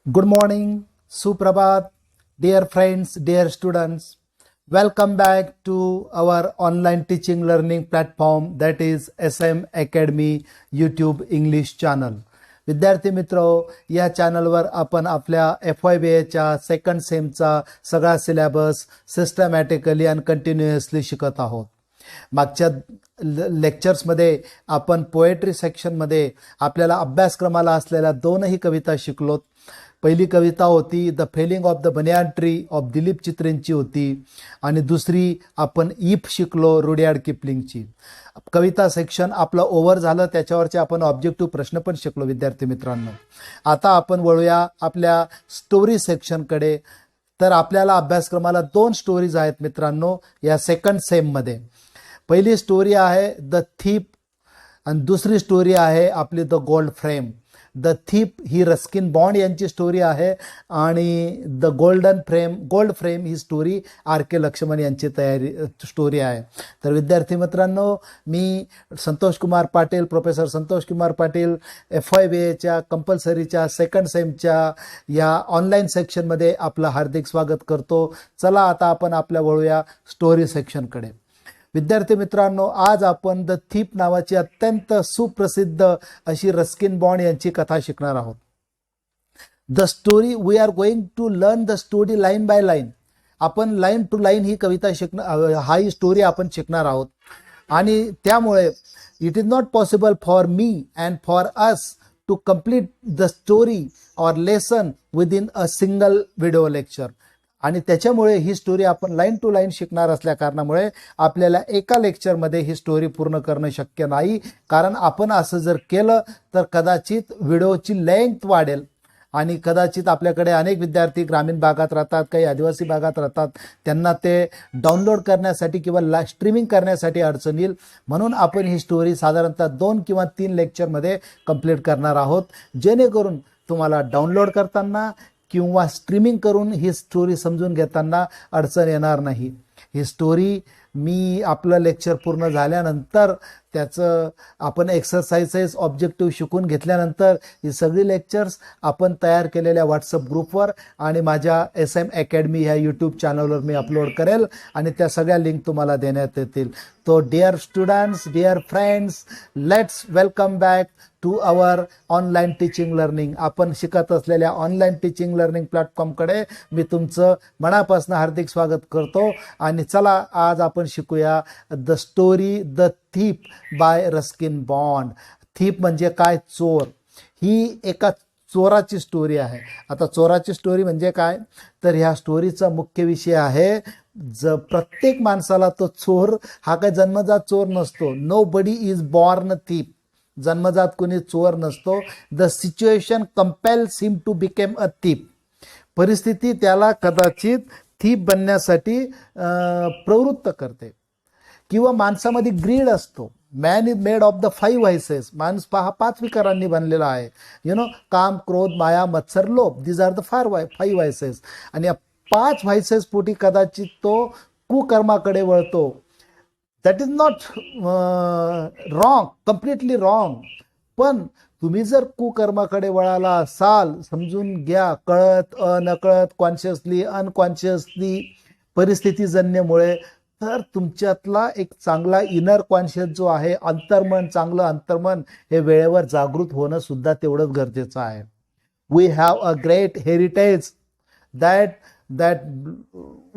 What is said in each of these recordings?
Good morning, Suprabhat, dear friends, dear students. Welcome back to our online teaching learning platform that is SM Academy YouTube English channel. विद्यार्थी मित्रो, या चॅनलवर आपण आपल्या FYBAच्या second सेमचा सगळा syllabus systematically आणि continuously शिकत आहोत. मागच्या लेक्चर्समध्ये आपण पोएट्री सेक्शनमध्ये आपल्याला अभ्यासक्रमाला असलेल्या दोनही कविता शिकलोत. पहिली कविता होती the falling of the banyan tree of Dilip चित्रेंची होती आणि दुसरी आपण ईफ शिकलो रुडयार्ड किपलिंगची. कविता सेक्शन आपलं ओव्हर झालं, त्याच्यावरचे आपण ऑब्जेक्टिव्ह प्रश्न पण शिकलो विद्यार्थी मित्रांनो. आता आपण वळूया आपल्या स्टोरी सेक्शनकडे. तर आपल्याला अभ्यासक्रमाला 2 स्टोरीज आहेत मित्रांनो या सेकंड सेममध्ये. पहिली स्टोरी आहे द थीप आणि दुसरी स्टोरी आहे आपली the gold frame. The thief ही रस्किन बॉन्ड यांची स्टोरी आहे आणि द गोल्ड फ्रेम ही स्टोरी RK लक्ष्मण यांची स्टोरी आहे. तर विद्यार्थी मित्रांनो, मी संतोष कुमार पाटील, प्रोफेसर संतोष कुमार पाटील, FYBAच्या कंपल्सरीच्या सेकंड सेमच्या या ऑनलाईन सेक्शनमध्ये आपलं हार्दिक स्वागत करतो. चला आता आपण आपल्या वळूया स्टोरी सेक्शनकडे. विद्यार्थी मित्रांनो, आज आपण द थीप नावाची अत्यंत सुप्रसिद्ध अशी रस्किन बॉन्ड यांची कथा शिकणार आहोत. The story we are going to learn the story line by line. आपण लाईन टू लाईन ही कविता ही स्टोरी आपण शिकणार आहोत आणि त्यामुळे it is not possible for me and for us to complete the story or lesson within a single video lecture. आणि त्याच्यामुळे ही स्टोरी आपण लाईन टू लाईन शिकणार असल्या कारणामुळे आपल्याला एका लेक्चरमध्ये ही स्टोरी पूर्ण करणं शक्य नाही. कारण आपण असं जर केलं तर कदाचित व्हिडिओची लेंथ वाढेल आणि कदाचित आपल्याकडे अनेक विद्यार्थी ग्रामीण भागात राहतात, काही आदिवासी भागात राहतात, त्यांना ते डाउनलोड करण्यासाठी किंवा स्ट्रीमिंग करण्यासाठी अडचण येईल. म्हणून आपण ही स्टोरी साधारणतः 2 किंवा 3 लेक्चरमध्ये कंप्लीट करणार आहोत, जेणेकरून तुम्हाला डाउनलोड करताना किंवा स्ट्रीमिंग करून ही स्टोरी समजून घेताना अडचण येणार नाही. ही स्टोरी मी आपलं लेक्चर पूर्ण झाल्यानंतर त्याचं आपण एक्सरसाइजेस ऑब्जेक्टिव्ह शिकून घेतल्यानंतर ही सगळी लेक्चर्स आपण तयार केलेल्या व्हॉट्सअप ग्रुपवर आणि माझ्या SM अकॅडमी ह्या यूट्यूब चॅनलवर मी अपलोड करेल आणि त्या सगळ्या लिंक तुम्हाला देण्यात येतील. तो dear students, dear friends, let's welcome back to our online teaching learning. आपण शिकत असलेल्या ऑनलाईन टीचिंग लर्निंग प्लॅटफॉर्मकडे मी तुमचं मनापासून हार्दिक स्वागत करतो. आणि चला आज आपण शिकूया the story the thief bye Ruskin bond. Thief म्हणजे काय? चोर. ही एका चोराची स्टोरी आहे. आता चोराची स्टोरी म्हणजे काय, तर ह्या स्टोरीचा मुख्य विषय आहे प्रत्येक माणसाला तो चोर हा काय जन्मजात चोर नसतो. Nobody is born thief. जन्मजात कोणी चोर नसतो. The situation compels him to become a thief. परिस्थिती त्याला कदाचित थीप बनण्यासाठी प्रवृत्त करते. किंवा माणसामध्ये ग्रीड असतो. Man is made of the 5 व्हायसेस. माणूस 5 विकारांनी बनलेला आहे. काम, क्रोध, माया, मत्सर, लोभ. These are the 5 vices. आणि या 5 व्हायसेस पोटी कदाचित तो कुकर्माकडे वळतो. That is not wrong, completely wrong. पण तुम्ही जर कुकर्माकडे वळाला असाल, समजून घ्या, कळत नकळत, कॉन्शियसली अनकॉन्शियसली, परिस्थितीजन्यमुळे, तर तुमच्यातला एक चांगला इनर कॉन्शियस जो आहे, अंतर्मन, चांगलं अंतर्मन, हे वेळेवर जागृत होणं सुद्धा तेवढंच गरजेचं आहे. We have a great heritage that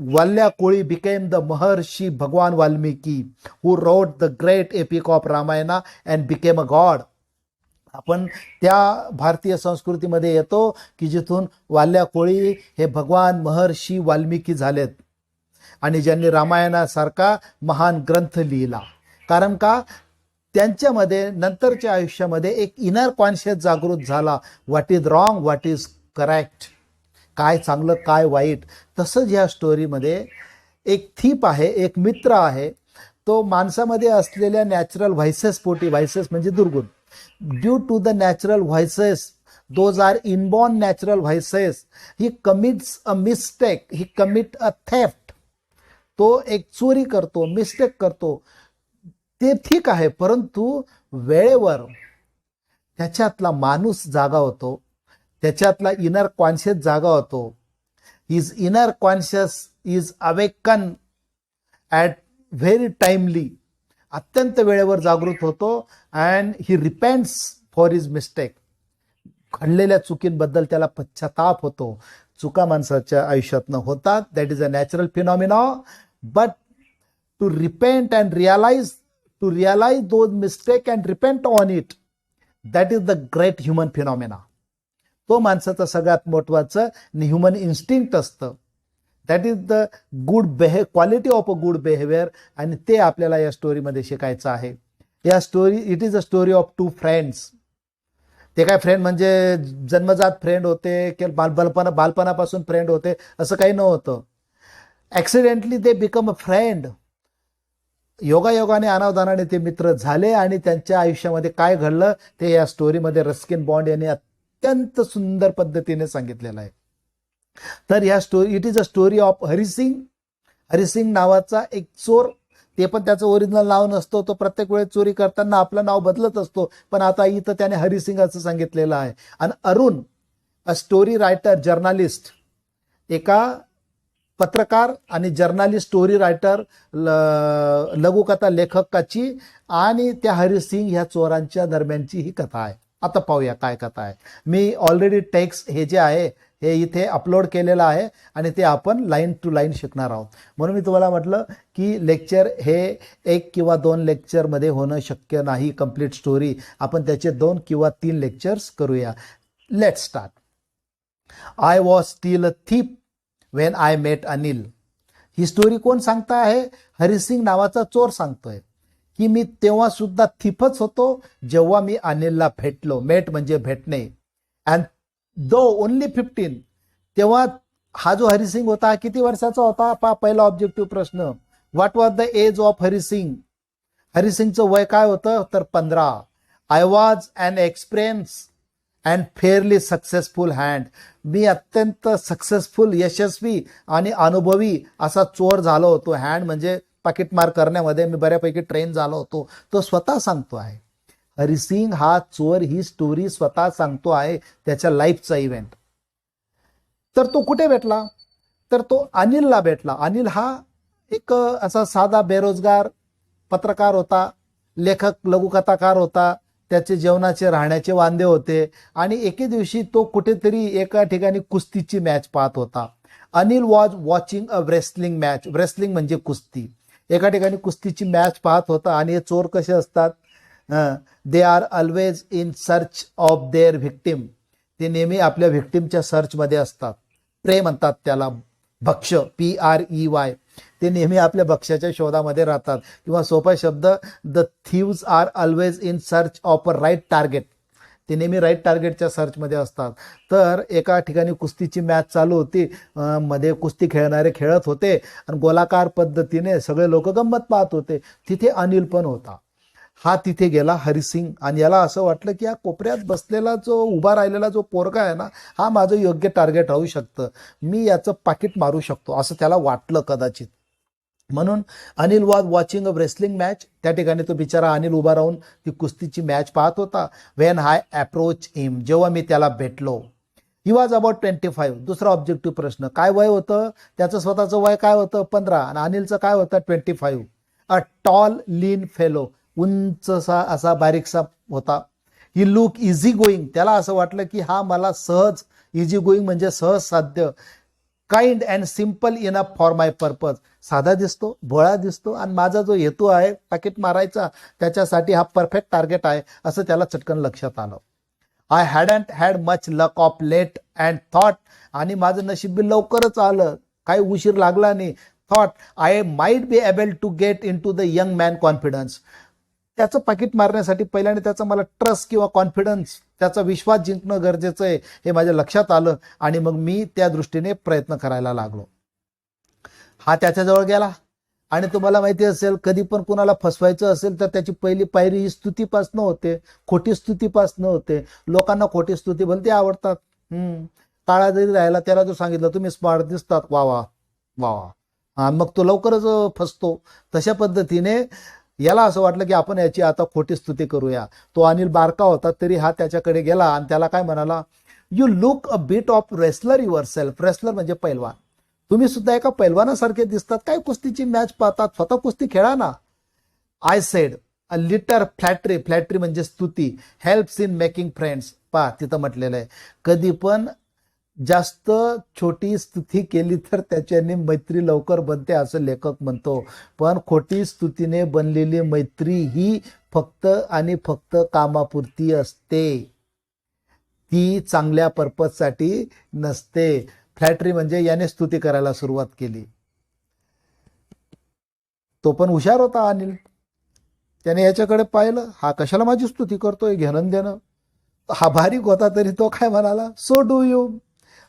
Valya Koli became the Maharshi Bhagwan Valmiki who wrote the great epic of Ramayana and became a god. आपण त्या भारतीय संस्कृतीमध्ये येतो की जिथून वाल्या कोळी हे भगवान महर्षी वाल्मिकी झालेत आणि ज्यांनी रामायणासारखा महान ग्रंथ लिहिला. कारण का, त्यांच्यामध्ये नंतरच्या आयुष्यामध्ये एक इनर कॉन्शियस जागृत झाला. What is wrong, what is correct, काय चांगलं काय वाईट. तसंच ह्या स्टोरीमध्ये एक थीप आहे, एक मित्र आहे. तो माणसामध्ये असलेल्या नॅचरल व्हायसेस पोटी, व्हायसेस म्हणजे दुर्गुण, due to the natural vices, those are inborn natural vices, he commits a mistake, he commit a theft. तो एक चोरी करतो, मिस्टेक करतो. ते ठीक आहे, परंतु वेळेवर त्याच्यातला माणूस जागा होतो. त्याच्यातला इनर कॉन्शियस जागा होतो. His inner conscious is awaken at very timely, अत्यंत वेळेवर जागृत होतो. And he repents for his mistake, घडलेल्या चुकींबद्दल त्याला पश्चाताप होतो. चुका माणसाच्या आयुष्यातनं होतात, that is a natural phenomena. But to repent and realise those mistake and repent on it, that is the great human phenomena. तो माणसाचं सगळ्यात महत्वाचं ह्युमन इन्स्टिंक्ट असतं. That is the quality of a good behaviour. आणि ते आपल्याला या स्टोरीमध्ये शिकायचं आहे. या story, it is a story of two friends. ते काय फ्रेंड म्हणजे जन्मजात फ्रेंड होते की बालपणापासून फ्रेंड होते असं काही नव्हतं. Accidentally they become a friend. योगायोगाने अनावधानाने ते मित्र झाले आणि त्यांच्या आयुष्यामध्ये काय घडलं ते या स्टोरीमध्ये रस्किन बॉन्ड यांनी अत्यंत सुंदर पद्धतीने सांगितलेलं आहे. तर या story, it is a story of Harisingh. Harisingh नावाचा एक चोर, ते पण त्याचं ओरिजिनल नाव नसतो, तो प्रत्येक वेळेस चोरी करताना आपलं नाव बदलत असतो, पण आता इथं त्याने हरिसिंग असं सांगितलेलं आहे. आणि Arun, a story writer journalist, एका पत्रकार आणि जर्नालिस्ट स्टोरी रायटर लघुकथा लेखकाची आणि त्या हरिसिंग ह्या चोरांच्या दरम्यानची ही कथा आहे. आता पाहूया काय कथा आहे. मी ऑलरेडी टेक्स्ट हे जे आहे हे इथे अपलोड केलेलं आहे आणि ते आपण लाईन टू लाईन शिकणार आहोत. म्हणून मी तुम्हाला म्हटलं की लेक्चर हे 1 किंवा 2 लेक्चरमध्ये होणं शक्य नाही. कंप्लीट स्टोरी आपण त्याचे 2 किंवा 3 लेक्चर्स करूया. Let's start. I was steel a thief when I met Anil. He story कोण सांगता आहे? हरिसिंग नावाचा चोर सांगतोय की मी तेव्हा सुद्धा थिपच होतो जेव्हा मी अनिलला भेटलो. मेट म्हणजे भेटणे. And though only 15. तेव्हा हा जो हरिसिंग होता किती वर्षाचा होता? पहिला ऑब्जेक्टिव्ह प्रश्न. What was the age of Harisingh? हरिसिंगचं वय काय होतं? तर 15. I was an experience and fairly successful hand. मी अत्यंत सक्सेसफुल, यशस्वी आणि अनुभवी असा चोर झालो होतो. हँड म्हणजे पाकिटमार करण्यामध्ये मी बऱ्यापैकी ट्रेन झालो होतो. तो स्वतः सांगतो आहे. हरिसिंग हा चोर ही स्टोरी स्वतः सांगतो आहे, त्याच्या लाईफचा इव्हेंट. तर तो कुठे भेटला? तर तो अनिलला भेटला. अनिल हा एक असा साधा बेरोजगार पत्रकार होता, लेखक, लघुकथाकार होता. त्याचे जेवणाचे राहण्याचे वांदे होते आणि एके दिवशी तो कुठेतरी एका ठिकाणी कुस्तीची मॅच पाहत होता. Anil was watching a wrestling match. Wrestling म्हणजे कुस्ती. एका ठिकाणी कुस्तीची मॅच पाहत होता. आणि हे चोर कसे असतात? They are always in search of their victim. ते नेहमी आपल्या व्हिक्टिमच्या सर्चमध्ये असतात. प्रे म्हणतात त्याला, भक्ष, PREY. ते नेहमी आपल्या भक्ष्याच्या शोधामध्ये राहतात. किंवा सोपा शब्द, the thieves are always in search of a right target. ते नेहमी राईट टार्गेटच्या सर्चमध्ये असतात. तर एका ठिकाणी कुस्तीची मॅच चालू होती. मध्ये कुस्ती खेळणारे खेळत होते आणि गोलाकार पद्धतीने सगळे लोक गंमत पाहत होते. तिथे अनिल पण होता. हा तिथे गेला हरिसिंग आणि याला असं वाटलं की या कोपऱ्यात बसलेला जो उभा राहिलेला जो पोरगा आहे ना, हा माझं योग्य टार्गेट राहू शकतं. मी याचं पाकिट मारू शकतो असं त्याला वाटलं कदाचित. म्हणून Anil was watching a wrestling match. त्या ठिकाणी तो बिचारा अनिल उभा राहून ती कुस्तीची मॅच पाहत होता. व्हेन आय अप्रोच हिम, जेव्हा मी त्याला भेटलो. He was about 25. दुसरा ऑब्जेक्टिव्ह प्रश्न, काय वय होतं त्याचं? स्वतःचं वय काय होतं? 15. आणि अनिलचं काय होतं? 25. अ टॉल लीन फेलो, उंचसा असा बारीकसा होता. ही लुक इझी गोईंग, त्याला असं वाटलं की हा मला सहज, इझी गोईंग म्हणजे सहज साध्य. Kind and simple enough for my purpose, साधा दिसतो, भोळा दिसतो आणि माझा जो हेतू आहे पाकिट मारायचा त्याच्यासाठी हा परफेक्ट टार्गेट आहे असं त्याला चटकन लक्षात आलं. I hadn't had much luck of late and thought, आणि माझं नशीब बी लवकरच आलं, काही उशीर लागला नाही. Thought I might be able to get into the young man confidence. त्याचं पाकिट मारण्यासाठी पहिल्याने त्याचा मला ट्रस्ट किंवा कॉन्फिडन्स, त्याचा विश्वास जिंकणं गरजेचं आहे हे माझ्या लक्षात आलं आणि मग मी त्या दृष्टीने प्रयत्न करायला लागलो. हा त्याच्याजवळ गेला आणि तुम्हाला माहिती असेल कधी पण कुणाला फसवायचं असेल तर त्याची पहिली पायरी ही स्तुतीपासनं होते, खोटी स्तुतीपासनं होते. लोकांना खोटी स्तुती भलती आवडतात. काळा जरी राहिला त्याला जो सांगितलं तुम्ही स्मार्ट दिसतात, वा वा वा वा, मग तो लवकरच फसतो. तशा पद्धतीने याला असं वाटलं की आपण याची आता खोटी स्तुती करूया. तो अनिल बारका होता तरी हा त्याच्याकडे गेला आणि त्याला काय म्हणाला, you look a bit of wrestler your self. Wrestler म्हणजे पैलवान. तुम्ही सुद्धा एका पैलवानासारखे दिसतात. काय कुस्तीची मॅच पाहतात, स्वतः कुस्ती खेळा ना. I said a little flattery. Flattery म्हणजे स्तुती. Helps in making friends. पहा तिथं म्हटलेलं आहे, कधी पण जास्त छोटी स्तुती केली तर त्याच्याने मैत्री लवकर बनते असं लेखक म्हणतो. पण खोटी स्तुतीने बनलेली मैत्री ही फक्त आणि फक्त कामापुरती असते, ती चांगल्या पर्पजसाठी नसते. फ्लॅटरी म्हणजे याने स्तुती करायला सुरुवात केली. तो पण हुशार होता अनिल. त्याने याच्याकडे पाहिलं, हा कशाला माझी स्तुती करतोय, घेणं देणं. हा बारीक होता तरी तो काय म्हणाला, सो डू यू.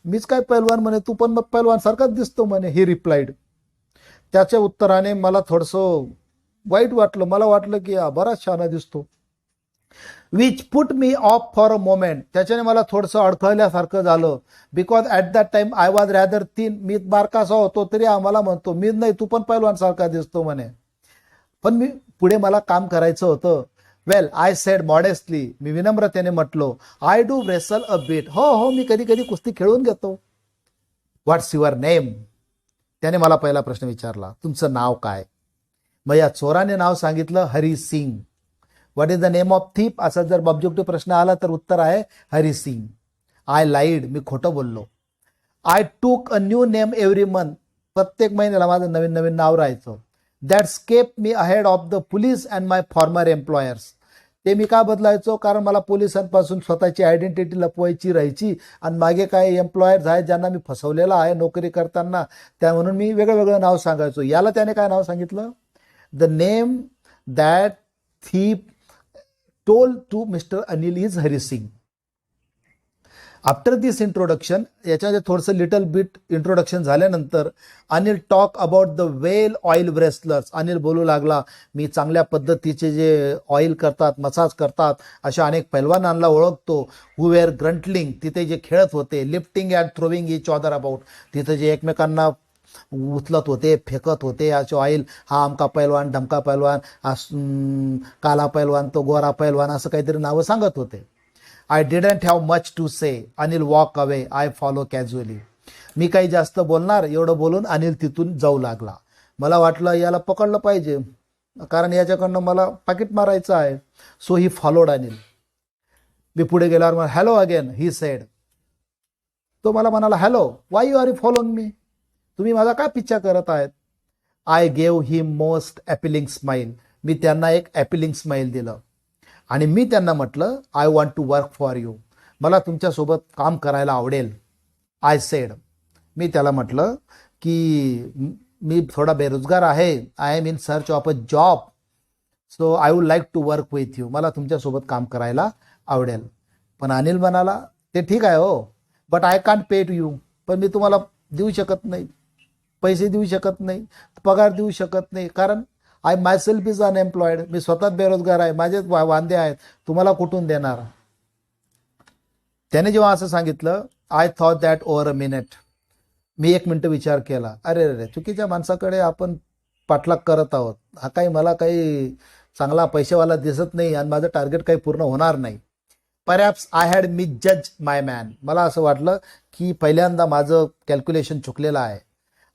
मीच काय पैलवान म्हणे, तू पण मग पैलवान सारखाच दिसतो म्हणे. ही रिप्लाइड. त्याच्या उत्तराने मला थोडंसं वाईट वाटलं. मला वाटलं की बराच छान दिसतो. Which put me off for a moment. त्याच्याने मला थोडंसं अडखळल्यासारखं झालं. Because at that time I was rather thin. मी बारकासा होतो तरी आम्हाला म्हणतो, मी नाही तू पण पैलवान सारखा दिसतो म्हणे. पण मी पुढे मला काम करायचं होतं. Well I said modestly. मी विनम्रतेने म्हटलो, I do wrestle a bit. हो हो, मी कधी कधी कुस्ती खेळून घेतो. What's your name. त्याने मला पहिला प्रश्न विचारला, तुमचं नाव काय. मग या चोराने नाव सांगितलं, Hari Singh. What is the name of thief. असा जर ऑब्जेक्टिव्ह प्रश्न आला तर उत्तर आहे हरी सिंग. I lied. मी खोटं बोललो. I took a new name every month. प्रत्येक महिन्याला माझं नवीन नवीन नाव राहायचं. दॅट स्केप me ahead of the police and my former employers. ते मी का बदलायचो, कारण मला पोलिसांपासून स्वतःची आयडेंटिटी लपवायची राहायची आणि मागे काय एम्प्लॉयर्स आहेत ज्यांना मी फसवलेलं आहे नोकरी करताना, त्या म्हणून मी वेगळं वेगळं नाव सांगायचो. याला त्याने काय नाव सांगितलं, the name that thief told to mister Anil is Hari Singh. After this introduction, याच्यामध्ये थोडंसं लिटल बिट इंट्रोडक्शन झाल्यानंतर Anil talk about the well oil wrestlers. Anil बोलू लागला, मी चांगल्या पद्धतीचे जे ऑइल करतात, मसाज करतात अशा अनेक पैलवानांना ओळखतो. Who were grunting. तिथे जे खेळत होते. Lifting and throwing each other about. तिथे जे एकमेकांना उचलत होते, फेकत होते असे ऑइल. हा अमका पैलवान, ढमका पैलवान, काला पैलवान, तो गोरा पैलवान, असं काहीतरी नावं सांगत होते. I didn't have much to say. Anil walk away. I follow casually. मी काही जास्त बोलणार, एवढं बोलून अनिल तिथून जाऊ लागला. मला वाटलं याला पकडलं पाहिजे, कारण याच्याकडनं मला पाकिट मारायचं आहे. So he followed Anil. मी पुढे गेल्यावर मला हॅलो अगेन ही सेड. तो मला म्हणाला, hello, why you are following me. तुम्ही माझा काय पिच्छा करत आहेत. I gave him most appealing smile. मी त्यांना एक ॲपिलिंग स्माईल दिलं आणि मी त्यांना म्हटलं, I want to work for you. मला तुमच्यासोबत काम करायला आवडेल. I said. मी त्याला म्हटलं की मी थोडा बेरोजगार आहे. I am in search of a job. So I would like to work with you. मला तुमच्यासोबत काम करायला आवडेल. पण अनिल म्हणाला, ते ठीक आहे हो, but I can't pay to you. पण मी तुम्हाला देऊ शकत नाही, पैसे देऊ शकत नाही, पगार देऊ शकत नाही, कारण I myself is unemployed. मी स्वतःच बेरोजगार आहे, माझेच वांदे आहेत, तुम्हाला कुठून देणार. त्याने जेव्हा असं सांगितलं, I thought that over a minute. Me 1 minute विचार केला. अरे अरे, चुकीच्या माणसाकडे आपण पाठलाग करत आहोत. हा काही मला काही चांगला पैसेवाला दिसत नाही आणि माझं टार्गेट काही पूर्ण होणार नाही. Perhaps I had misjudge my man. मला असं वाटलं की पहिल्यांदा माझं कॅल्क्युलेशन चुकलेलं आहे.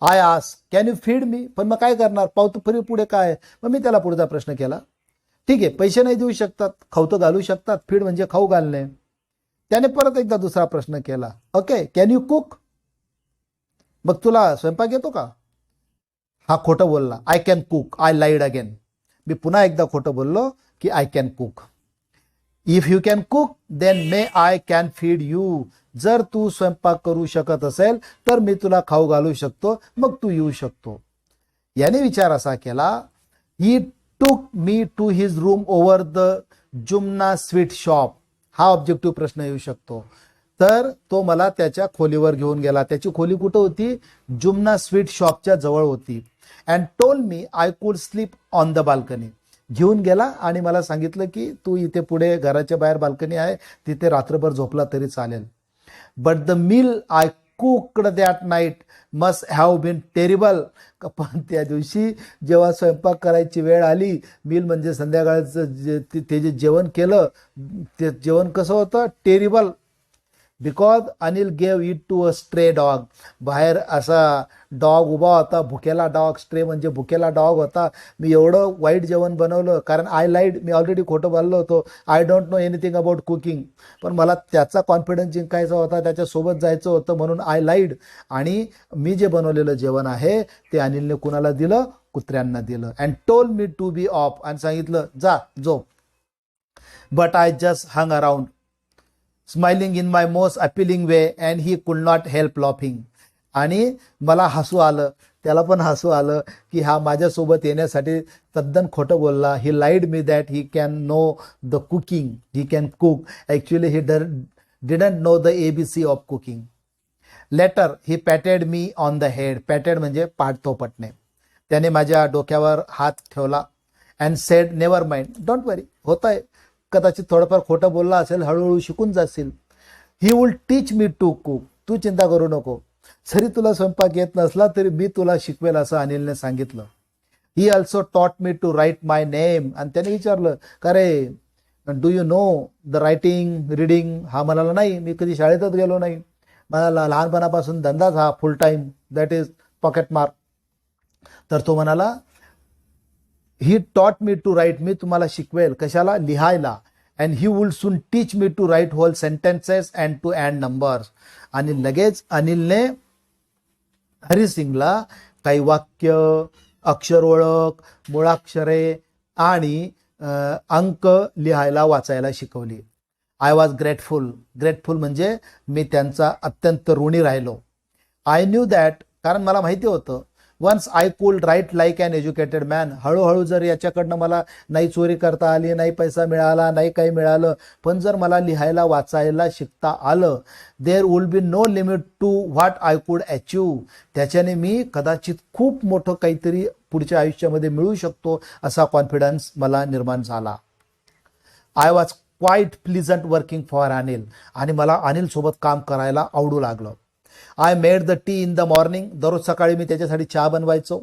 I ask, can you feed me. पण मग काय करणार, पावतो फरी पुढे काय. मग मी त्याला पुढचा प्रश्न केला, ठीक आहे, पैसे नाही देऊ शकतात, खाऊ तर घालू शकतात, फीड म्हणजे खाऊ घालणे. त्याने परत एकदा दुसरा प्रश्न केला, ओके, कॅन यू कुक. मग तुला स्वयंपाक येतो का. हा खोटं बोलला. I can cook. I lied again. मी पुन्हा एकदा खोटं बोललो की I can cook. If you can cook then may I can feed you. जर तू स्वयंपाक करू शकत असेल तर मी तुला खाऊ घालू शकतो, मग तू येऊ शकतो. याने विचार असा केला, he took me to his room over the Jumna sweet shop. हा ऑब्जेक्टिव्ह प्रश्न येऊ शकतो. तर तो मला त्याच्या खोलीवर घेऊन गेला. त्याची खोली कुठं होती, जुमना स्वीट शॉपच्या जवळ होती. And told me I could sleep on the balcony. घेऊन गेला आणि मला सांगितलं की तू इथे पुढे घराच्या बाहेर बाल्कनी आहे, तिथे रात्रभर झोपला तरी चालेल. But the meal I cooked that night must have been terrible. पण त्या दिवशी जेव्हा स्वयंपाक करायची वेळ आली, मील म्हणजे संध्याकाळचं ते जे जेवण केलं, ते जेवण कसं होतं, terrible. Because Anil gave it to a stray dog. बाहेर असा डॉग उभा होता, भुकेला डॉग. स्ट्रे म्हणजे भुकेला डॉग होता. मी एवढं वाईट जेवण बनवलं, कारण आय लाईड, मी ऑलरेडी खोटं बोललो होतो, I don't know anything about cooking. पण मला त्याचा कॉन्फिडन्स जिंकायचा होता, त्याच्यासोबत जायचं होतं, म्हणून आय लाईड. आणि मी जे बनवलेलं जेवण आहे ते अनिलने कुणाला दिलं? कुत्र्यांना दिलं. And told me to be off, आणि सांगितलं जा झोप. But I just hung around smiling in my most appealing way and he could not help laughing. आणि मला हसू आलं, त्याला पण हसू आलं की हा माझ्यासोबत येण्यासाठी तद्दन खोटं बोलला. He lied me that he can know the cooking, he can cook. Actually he didn't know the ABC of cooking. Later he patted me on the head. Patted म्हणजे पाठथोपटणे. त्याने माझ्या डोक्यावर हात ठेवला. And said never mind, don't worry, होत आहे, कदाचित थोडंफार खोटं बोलला असेल, हळूहळू शिकून जाशील. He will teach me to cook, तू चिंता करू नको. जरी तुला स्वयंपाक येत नसला तरी मी तुला शिकवेल, असं अनिलने सांगितलं. He also taught me to write my name. आणि त्याने विचारलं का रे, do you know the writing reading? हा म्हणाला नाही, मी कधी शाळेतच गेलो नाही, मला लहानपणापासून धंदाच हा फुल time, that is pocket mark. तर तो म्हणाला he taught me to right, मी तुम्हाला शिकवेल कशाला? लिहायला. And he will soon teach me to write whole sentences and to add numbers. आणि लगेच अनिलने हरिसिंगला काही वाक्य, अक्षर ओळख, मुळाक्षरे आणि अंक लिहायला वाचायला शिकवली. I was grateful. ग्रेटफुल म्हणजे मी त्यांचा अत्यंत ऋणी राहिलो. आय न्यू दॅट, कारण मला माहिती होतं, once I could write like an educated man. हळूहळू जर याच्याकडनं मला नाही चोरी करता आली, नाही पैसा मिळाला, नाही काही मिळालं, पण जर मला लिहायला वाचायला शिकता आलं, there will be no limit to what I could achieve. त्याच्याने मी कदाचित खूप मोठं काहीतरी पुढच्या आयुष्यामध्ये मिळू शकतो, असा कॉन्फिडन्स मला निर्माण झाला. I was quite pleasant working for Anil. आणि मला अनिलसोबत काम करायला आवडू लागलं. I made the tea in the morning. दररोज सकाळी मी त्याच्यासाठी चहा बनवायचो.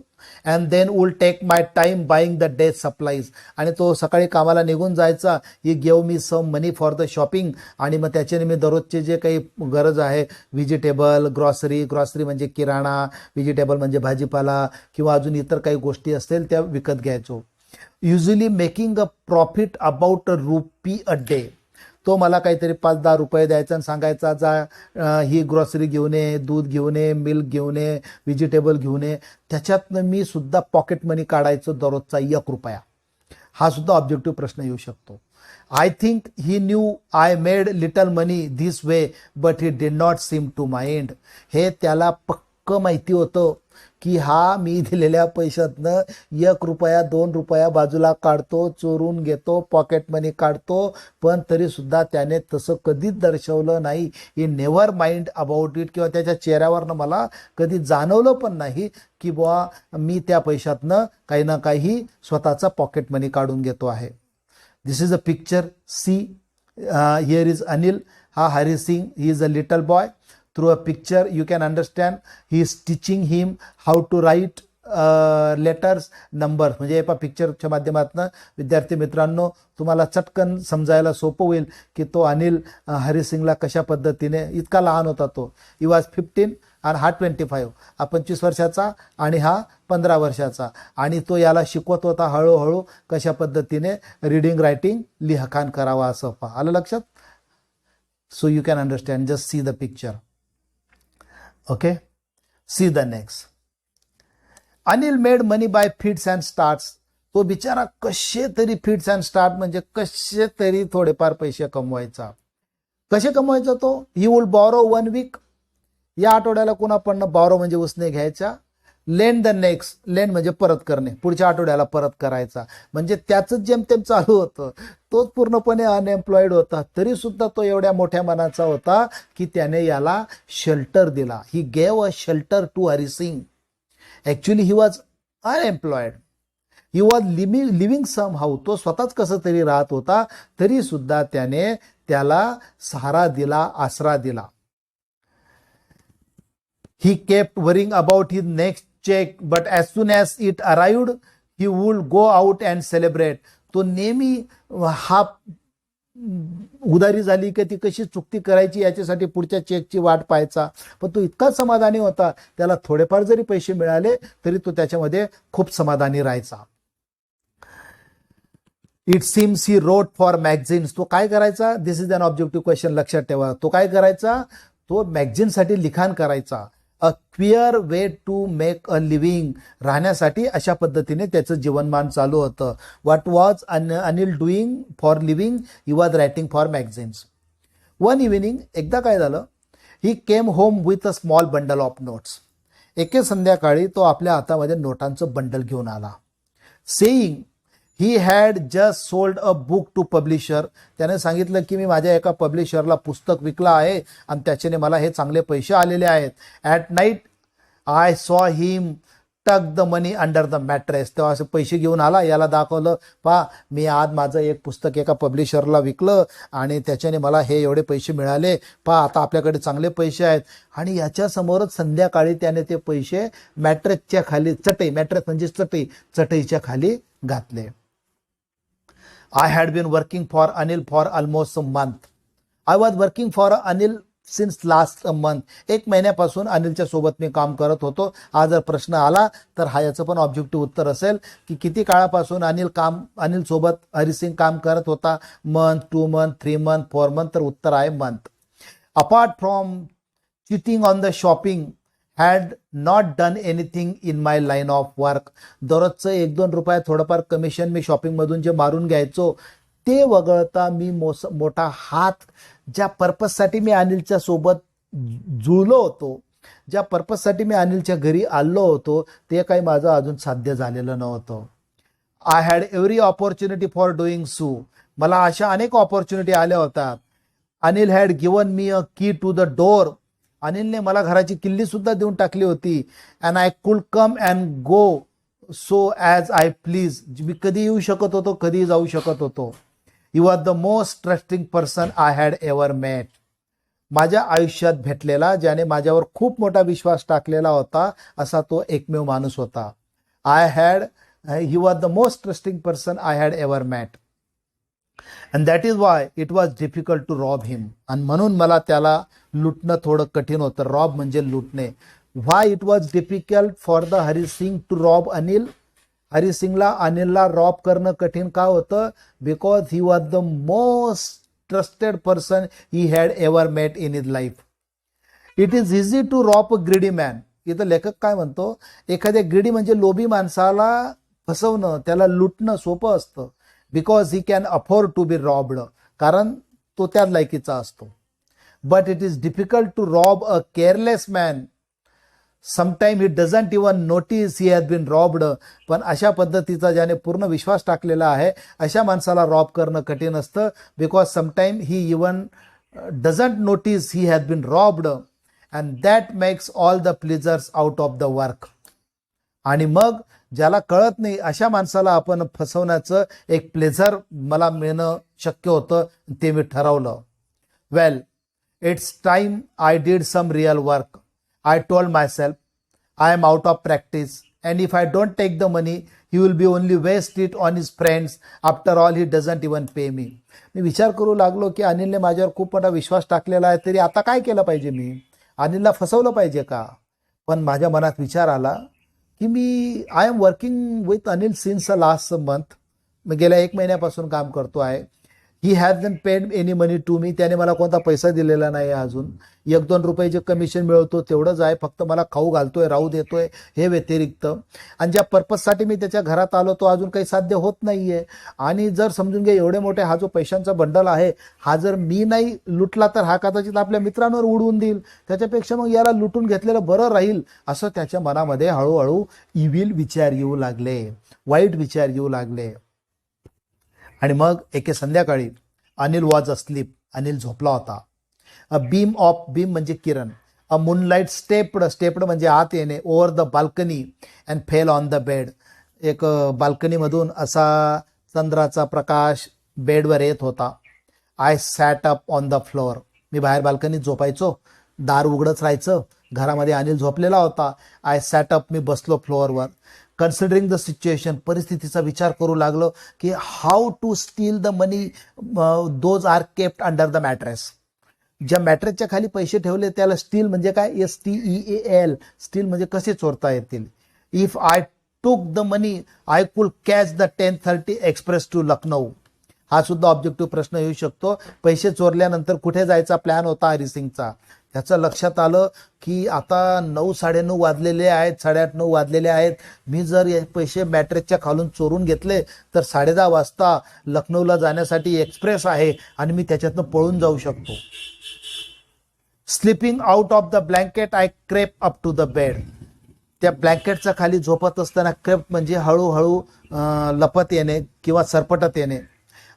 And then will take my time buying the day supplies. आणि तो सकाळी कामाला निघून जायचा. He gave me some money for the shopping. आणि मग त्याच्याने मी दररोजचे जे काही गरज आहे, व्हेजिटेबल, ग्रॉसरी म्हणजे किराणा, व्हेजिटेबल म्हणजे भाजीपाला, किंवा अजून इतर काही गोष्टी असतील त्या विकत घ्यायचो. Usually making a profit about ₹1 a day. तो मला काहीतरी 5-10 रुपये द्यायचा आणि सांगायचा जा ही ग्रॉसरी घेऊन ये, दूध घेऊन ये, मिल्क घेऊन ये, व्हेजिटेबल घेऊन ये. त्याच्यातनं मी सुद्धा पॉकेट मनी काढायचो दररोजचा ₹1. हा सुद्धा ऑब्जेक्टिव्ह प्रश्न येऊ शकतो. I think he knew I made little money this way but he did not seem to mind. हे त्याला पक्क माहिती होतं की हा मी दिलेल्या पैशातनं ₹1, ₹2 बाजूला काढतो, चोरून घेतो, पॉकेट मनी काढतो, पण तरी सुद्धा त्याने तसं कधीच दर्शवलं नाही. ही नेव्हर माइंड अबाउट इट. किंवा त्याच्या चेहऱ्यावरनं मला कधी जाणवलं पण नाही की बुवा मी त्या पैशातनं काही ना काही स्वतःचा पॉकेट मनी काढून घेतो आहे. This is a picture. See here is Anil. हा Hari Singh, he is a little boy. Through a picture you can understand he is teaching him how to write letters, numbers. म्हणजे एका पिक्चरच्या माध्यमातून विद्यार्थी मित्रांनो तुम्हाला चटकन समजायला सोपं होईल की तो अनिल हरिसिंगला कशा पद्धतीने, इतका लहान होता तो, ही वॉज 15 आणि हा 25, हा 25 वर्षाचा आणि हा 15 वर्षाचा. आणि तो याला शिकवत होता हळूहळू कशा पद्धतीने रीडिंग रायटिंग लिखाण करावा असं. आलं लक्षात? So you can understand. Just see the picture. Okay, see the next. Anil made money by fits and starts. तो बिचारा कसे तरी फिट्स अँड स्टार्ट म्हणजे कसे तरी थोडेफार पैसे कमवायचा. कसे कमवायचा तो? He will borrow 1 week. या आठवड्याला कोणाकडनं बॉरो म्हणजे उसने घ्यायचा. Land the next. लेंड म्हणजे परत करणे, पुढच्या आठवड्याला परत करायचा. म्हणजे त्याचंच जेमतेम चालू होतं. तोच पूर्णपणे अनएम्प्लॉईड होता, तरी सुद्धा तो एवढ्या मोठ्या मनाचा होता की त्याने याला शेल्टर दिला. He gave a shelter to Hari Singh. Actually he was unemployed. He was living somehow. तो स्वतःच कसं तरी राहत होता, तरी सुद्धा त्याने त्याला सहारा दिला, आसरा दिला. He kept worrying about his next check, but as soon as it arrived, he would go out and celebrate. तो नेहमी हा उधारी झाली की ती कशी चुकती करायची याच्यासाठी पुढच्या चेकची वाट पाहायचा. पण तो इतका समाधानी होता, त्याला थोडेफार जरी पैसे मिळाले तरी तो त्याच्यामध्ये खूप समाधानी राहायचा. It seems he wrote for magazines. तो काय करायचा? This is an objective question, लक्षात ठेवा. तो काय करायचा? तो मॅगझिनसाठी लिखाण करायचा. A queer way to make a living. राहण्यासाठी अशा पद्धतीने त्याचं जीवनमान चालू होतं. What was Anil doing for living? He was writing for magazines. One evening, एकदा काय झालं, he came home with a small bundle of notes. एके संध्याकाळी तो आपल्या हातामध्ये नोटांचं बंडल घेऊन आला. Saying he had just sold a book to publisher. त्याने सांगितलं की मी माझ्या एका पब्लिशरला पुस्तक विकलं आहे आणि त्याच्याने मला हे चांगले पैसे आलेले आहेत. ॲट नाईट आय सॉ हिम टक the money under the mattress. तेव्हा असे पैसे घेऊन आला, याला दाखवलं, पहा मी आज माझं एक पुस्तक एका पब्लिशरला विकलं आणि त्याच्याने मला हे एवढे पैसे मिळाले, पहा आता आपल्याकडे चांगले पैसे आहेत. आणि याच्यासमोरच संध्याकाळी त्याने ते पैसे मॅट्रेसच्या खाली, चटई, मॅट्रेस म्हणजे चटई, चटईच्या खाली घातले. I had been working for Anil for almost a month. I was working for Anil since last a month. एक महिन्यापासून अनिलच्या सोबत मी काम करत होतो. हा जर प्रश्न आला तर हा याचं पण ऑब्जेक्टिव्ह उत्तर असेल की किती काळापासून अनिल सोबत हरिसिंग काम करत होता. Month, 2 month, 3 month, 4 month. तर उत्तर आहे month. Apart from cheating on the shopping had not done anything in my line of work. दररोजचं 1-2 रुपये थोडंफार कमिशन मी शॉपिंगमधून जे मारून घ्यायचो ते वगळता मी मोठा हात, ज्या पर्पजसाठी मी अनिलच्या सोबत जुळलो होतो, ज्या पर्पजसाठी मी अनिलच्या घरी आलो होतो, ते काही माझं अजून साध्य झालेलं नव्हतं. I had every opportunity for doing so. मला अशा अनेक ऑपॉर्च्युनिटी आल्या होत्या. अनिल हॅड गिवन मी अ की टू द डोअर. अनिलने मला घराची किल्ली सुद्धा देऊन टाकली होती. And I could come and go so as I please. मी कधी येऊ शकत होतो, कधी जाऊ शकत होतो. You are the most trusting person I had ever met. माझ्या आयुष्यात भेटलेला, ज्याने माझ्यावर खूप मोठा विश्वास टाकलेला होता, असा तो एकमेव माणूस होता. You are the most trusting person I had ever met. And that is why it was difficult to rob him. आणि म्हणून मला त्याला लुटणं थोडं कठीण होतं. रॉब म्हणजे लुटणे. Why it was difficult for the Hari Singh to rob Anil. हरिसिंगला अनिलला रॉब करणं कठीण का होतं? Because he was the most trusted person he had ever met in his life. It is easy to rob a greedy man. इथं लेखक काय म्हणतो? एखाद्या ग्रीडी म्हणजे लोभी माणसाला फसवणं, त्याला लुटणं सोपं असतं. Because he can afford to be robbed. कारण तो त्या लायकीचा असतो. But it is difficult to rob a careless man. Sometime he doesn't even notice he has been robbed. पण अशा पद्धतीचा ज्याने पूर्ण विश्वास टाकलेला आहे, अशा माणसाला रॉब करणं कठीण असतं. Because sometime he even doesn't notice he has been robbed and that makes all the pleasures out of the work. आणि मग ज्याला कळत नाही अशा माणसाला आपण फसवण्याचं एक प्लेझर मला मिळणं शक्य होतं, ते मी ठरवलं. Well, it's time I did some real work. I told myself I am out of practice and if I don't take the money he will be only waste it on his friends. After all he doesn't even pay me. मी विचार करू लागलो की अनिलने माझ्यावर खूप मोठा विश्वास टाकलेला आहे, तरी आता काय केलं पाहिजे? मी अनिलला फसवलं पाहिजे का? पण माझ्या मनात विचार आला की I am working with Anil since a last month. मी गेल्या 1 महिन्यापासून काम करतो आहे. He hasn't paid any money to me. त्याने मला कोणता पैसा दिलेला नाही अजून. 1-2 रुपये जे कमिशन मिळवतो तेवढंच आहे. फक्त मला खाऊ घालतोय, राहू देतोय, हे व्यतिरिक्त. आणि ज्या पर्पजसाठी मी त्याच्या घरात आलो तो अजून काही साध्य होत नाहीये. आणि जर समजून घे, एवढे मोठे हा जो पैशांचा बंडल आहे, हा जर मी नाही लुटला तर हा कदाचित आपल्या मित्रांवर उडवून देईल. त्याच्यापेक्षा मग याला लुटून घेतलेलं बरं राहील, असं त्याच्या मनामध्ये हळूहळू इव्हिल विचार येऊ लागले, वाईट विचार येऊ लागले. आणि मग एके संध्याकाळी अनिल वॉज अस्लीप. अनिल झोपला होता. अ बीम म्हणजे किरण. अ मूनलाईट स्टेप्ड म्हणजे आत येणे. Over the balcony and fell on the bed. एक बाल्कनीमधून असा चंद्राचा प्रकाश बेडवर येत होता. I sat up on the floor. मी बाहेर बाल्कनीत झोपायचो, दार उघडच राहायचं. घरामध्ये अनिल झोपलेला होता. आय सॅट अप, मी बसलो फ्लोअरवर. कन्सिडरिंग द सिच्युएशन, परिस्थितीचा विचार करू लागलो की how to steal the money those are kept under the mattress. ज्या मॅट्रेसच्या खाली पैसे ठेवले त्याला स्टील म्हणजे काय, STEAL, स्टील म्हणजे कसे चोरता येतील. If I took the money I could catch the 10:30 express to Lucknow. हा सुद्धा ऑब्जेक्टिव्ह प्रश्न येऊ शकतो. पैसे चोरल्यानंतर कुठे जायचा प्लॅन होता हरिसिंगचा. त्याचं लक्षात आलं की आता 9-9:30 वाजलेले आहेत, 8:30-9 वाजलेले आहेत. मी जर हे पैसे मॅट्रेसच्या खालून चोरून घेतले तर 10:30 वाजता लखनौला जाण्यासाठी एक्सप्रेस आहे आणि मी त्याच्यातनं पळून जाऊ शकतो. Slipping out of the blanket I crept up to the bed. त्या ब्लँकेटच्या खाली झोपत असताना क्रेप म्हणजे हळूहळू लपत येणे किंवा सरपटत येणे.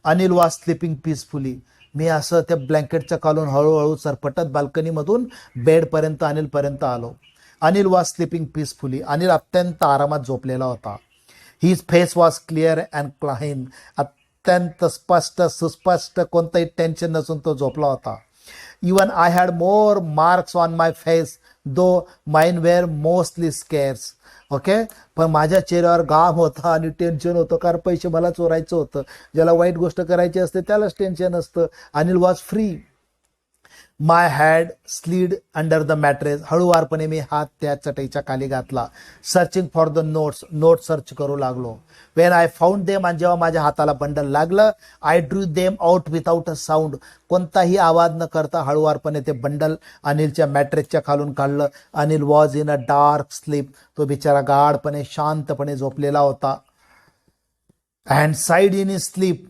Anil was sleeping peacefully. मी असं त्या ब्लँकेटच्या खालून हळूहळू सरपटत बाल्कनीमधून बेडपर्यंत अनिलपर्यंत आलो. Anil was sleeping peacefully. Anil अत्यंत आरामात झोपलेला होता. His face was clear and clean. अत्यंत स्पष्ट सुस्पष्ट, कोणतंही टेन्शन नसून तो झोपला होता. Even I had more marks on my face though mine were mostly scars. Okay, पण माझ्या चेहऱ्यावर घाम होता आणि टेन्शन होतं, कारण पैसे मला चोरायचं होतं. ज्याला वाईट गोष्ट करायची असते त्यालाच टेन्शन असतं. Anil was free. My had slid under the mattress. हळूवारपणे मी हात त्या चटईच्या खाली घातला. Searching for the note search करू लागलो. वेन आय फाउंड देम, आणि जेव्हा माझ्या हाताला बंडल लागलं, I Drew them out without a sound. कोणताही आवाज न करता हळूवारपणे ते बंडल अनिलच्या मॅट्रेसच्या खालून काढलं. Anil was in a dark sleep. तो बिचारा गाढपणे शांतपणे झोपलेला होता. And side in is sleep.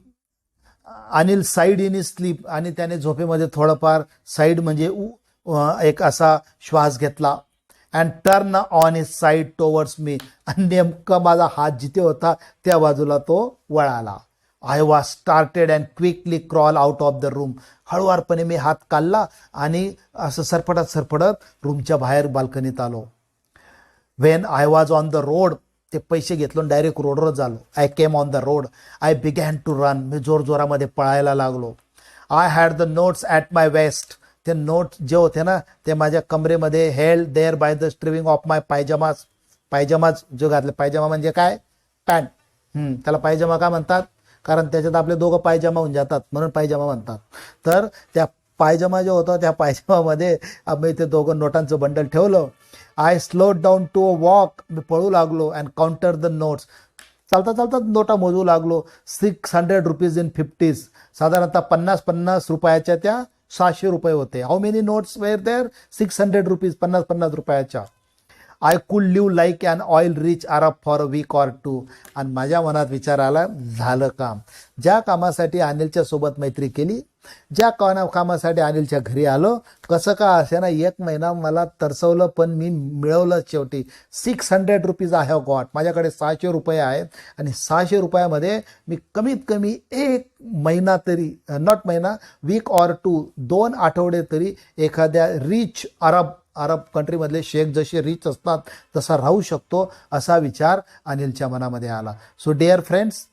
Anil side in is sleep. आणि त्याने झोपेमध्ये थोडंफार साईड म्हणजे एक असा श्वास घेतला. And turn on his side towards me. आणि नेमका माझा हात जिथे होता त्या बाजूला तो वळाला. I was started and quickly crawl out of the room. हळूवारपणे मी हात काढला आणि असं सरपटत रूमच्या बाहेर बाल्कनीत आलो. When I was on the road, ते पैसे घेतलो डायरेक्ट रोडवर झालो. I came on the road. I began to run. मी जोरजोरामध्ये पळायला लागलो. I had the notes at my waist. ते नोट्स जे होते ना ते माझ्या कमरेमध्ये held there by the string of my pyjamas जो घातले. पायजमा म्हणजे काय, पॅन्ट. त्याला पायजमा का म्हणतात, कारण त्याच्यात आपले दोघं पायजमा होऊन जातात म्हणून पायजमा म्हणतात. तर त्या पायजमा जो होता त्या पायजमामध्ये आम्ही ते दोघं नोटांचं बंडल ठेवलं. I slowed down to a walk. मी पळू लागलो अँड काउंटर द नोट्स. चालता चालता नोटा मोजू लागलो. 600 रुपीज इन 50s. साधारणतः 50 रुपयाच्या त्या 600 रुपये होते. How many notes were there, 600 rupees, 50 रुपयाच्या. I could live like an oil rich Arab for a week or two. आणि माझ्या मनात विचार आला, झालं काम. ज्या कामासाठी अनिलच्या सोबत मैत्री केली, ज्या कामासाठी अनिलच्या घरी आलो, कसं का असे ना 1 महिना मला तरसवलं पण मी मिळवलं शेवटी. 600 रुपीज आय हॅव गॉट. माझ्याकडे 600 रुपये आहेत आणि 600 रुपयामध्ये मी कमीत कमी 1 महिना तरी, नॉट महिना, वीक ऑर टू, 2 आठवडे तरी एखाद्या रिच अरब कंट्रीमधले शेख जसे रिच असतात तसा राहू शकतो, असा विचार अनिलच्या मनामध्ये आला. So dear friends,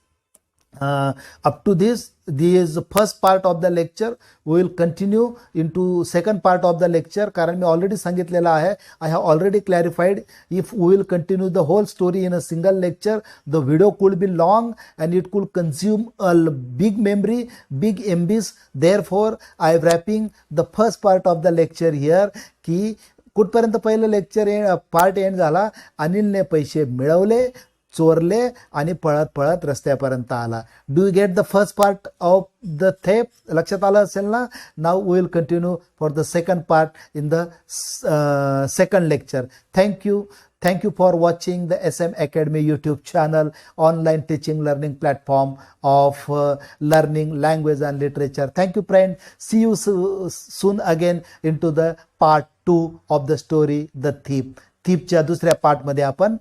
up to this is the first part of the lecture. We will continue into second part of the lecture. कारण मी ऑलरेडी सांगितलेलं आहे, I have already clarified, if we will continue the whole story in a single lecture, the video could be long and it could consume a big memory, big MBs. Therefore I am wrapping the first part of the lecture here. की कुठपर्यंत पहिलं lecture part end झाला. अनिलने पैसे मिळवले, चोरले आणि पळत पळत रस्त्यापर्यंत आला. Do you get the first part of the theft? लक्षात आलं असेल ना. Now we will continue for the second part in the second lecture. Thank you for watching the SM Academy YouTube channel, online teaching learning platform of learning language and literature. Thank you friend. See you soon again into the part 2 of the story, The Thief. Thiefच्या दुसऱ्या पार्टमध्ये आपण